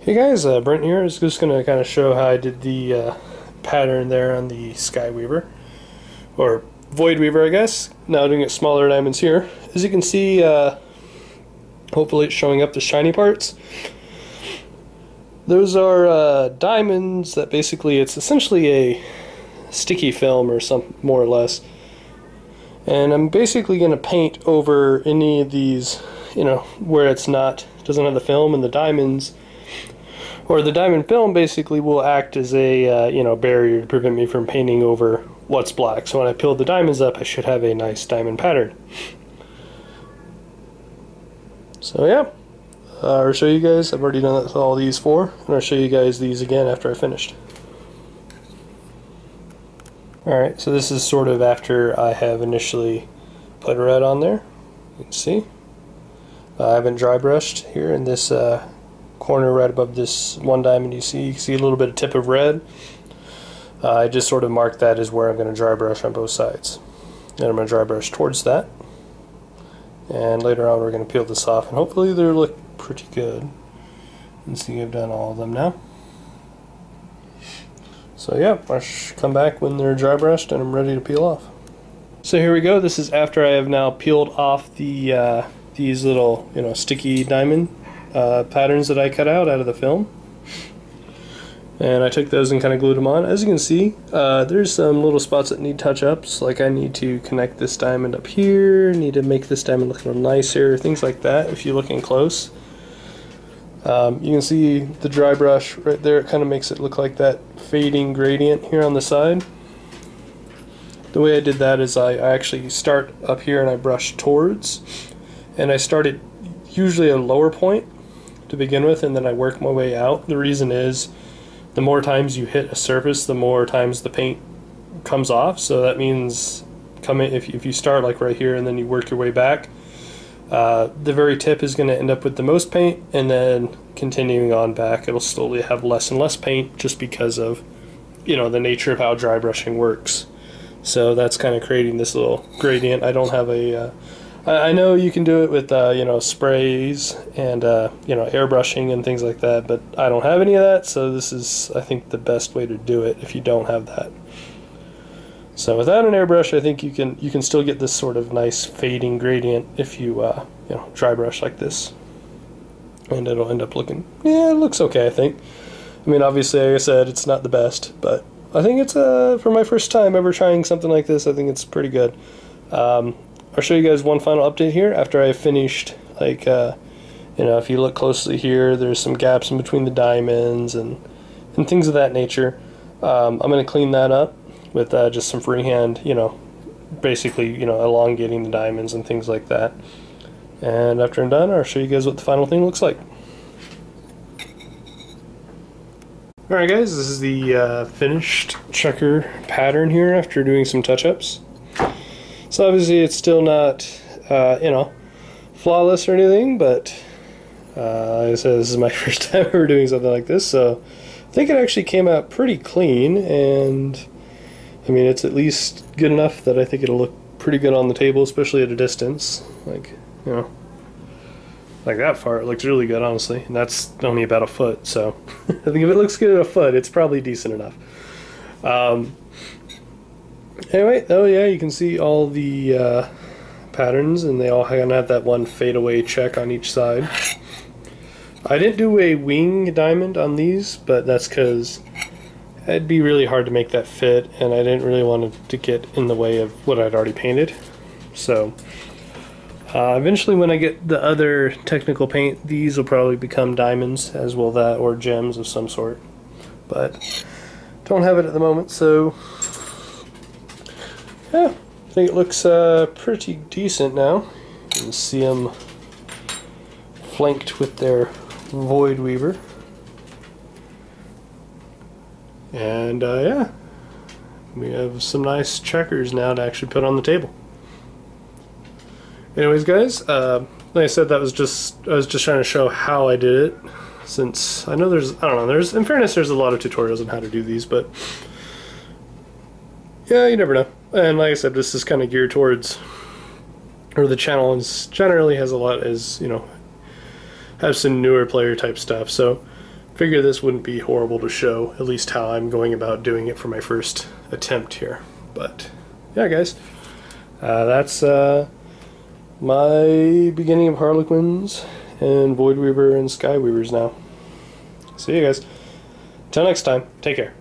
Hey guys, Brent here. I was just going to kind of show how I did the pattern there on the Sky Weaver, or Void Weaver I guess. Now doing it smaller diamonds here. As you can see, hopefully it's showing up the shiny parts. Those are diamonds that basically, it's essentially a sticky film or some more or less. And I'm basically going to paint over any of these, where it's not, doesn't have the film, and the diamonds, or the diamond film basically will act as a barrier to prevent me from painting over what's black. So when I peel the diamonds up, I should have a nice diamond pattern. So yeah, I'll show you guys. I've already done that with all these four, and I'll show you guys these again after I finished. Alright, so this is sort of after I have initially put red on there. You can see. I haven't dry brushed here in this corner right above this one diamond. You can see a little bit of tip of red. I just sort of marked that as where I'm going to dry brush on both sides. And I'm going to dry brush towards that. And later on we're going to peel this off, and hopefully they look pretty good. You can see I've done all of them now. So yeah, I'll come back when they're dry brushed and I'm ready to peel off. So here we go. This is after I have now peeled off the these little sticky diamond patterns that I cut out of the film. And I took those and kind of glued them on. As you can see, there's some little spots that need touch-ups, like I need to connect this diamond up here, need to make this diamond look a little nicer, things like that if you're looking close. You can see the dry brush right there. It kind of makes it look like that fading gradient here on the side. The way I did that is I actually start up here and I brush towards, and I started usually at a lower point to begin with, and then I work my way out. The reason is the more times you hit a surface, the more times the paint comes off. So that means if you start like right here and then you work your way back, the very tip is going to end up with the most paint, and then continuing on back it'll slowly have less and less paint, just because of the nature of how dry brushing works. So that's kind of creating this little gradient. I don't have a I know you can do it with sprays and airbrushing and things like that, but I don't have any of that, so this is, I think, the best way to do it if you don't have that. So without an airbrush, I think you can still get this sort of nice fading gradient if you dry brush like this, and it'll end up looking, it looks okay, I think. I mean, obviously, like I said, it's not the best, but I think it's for my first time ever trying something like this, I think it's pretty good. I'll show you guys one final update here after I finished. Like if you look closely here, there's some gaps in between the diamonds and things of that nature. I'm going to clean that up with just some freehand, basically, elongating the diamonds and things like that. And after I'm done, I'll show you guys what the final thing looks like. Alright guys, this is the finished checker pattern here after doing some touch-ups. So obviously it's still not, flawless or anything, but like I said, this is my first time ever doing something like this, so I think it actually came out pretty clean, and I mean, it's at least good enough that I think it'll look pretty good on the table, especially at a distance. Like, like that far, it looks really good, honestly, and that's only about a foot, so I think if it looks good at a foot, it's probably decent enough. Anyway, oh yeah, you can see all the patterns, and they all kind of have that one fadeaway check on each side. I didn't do a wing diamond on these, but that's because it'd be really hard to make that fit, and I didn't really want it to get in the way of what I'd already painted. So eventually when I get the other technical paint, these will probably become diamonds, as will that, or gems of some sort. But don't have it at the moment, so yeah, I think it looks pretty decent now. You can see them flanked with their Void Weaver. And yeah, we have some nice checkers now to actually put on the table. Anyways guys, like I said, I was just trying to show how I did it, since I know there's, in fairness, there's a lot of tutorials on how to do these, but yeah, you never know. And like I said, this is kind of geared towards, or the channel is generally has a lot, as have some newer player type stuff. So figure this wouldn't be horrible to show, at least how I'm going about doing it for my first attempt here. But yeah, guys, that's my beginning of Harlequins and Voidweaver and Skyweavers now. See you guys. Till next time, take care.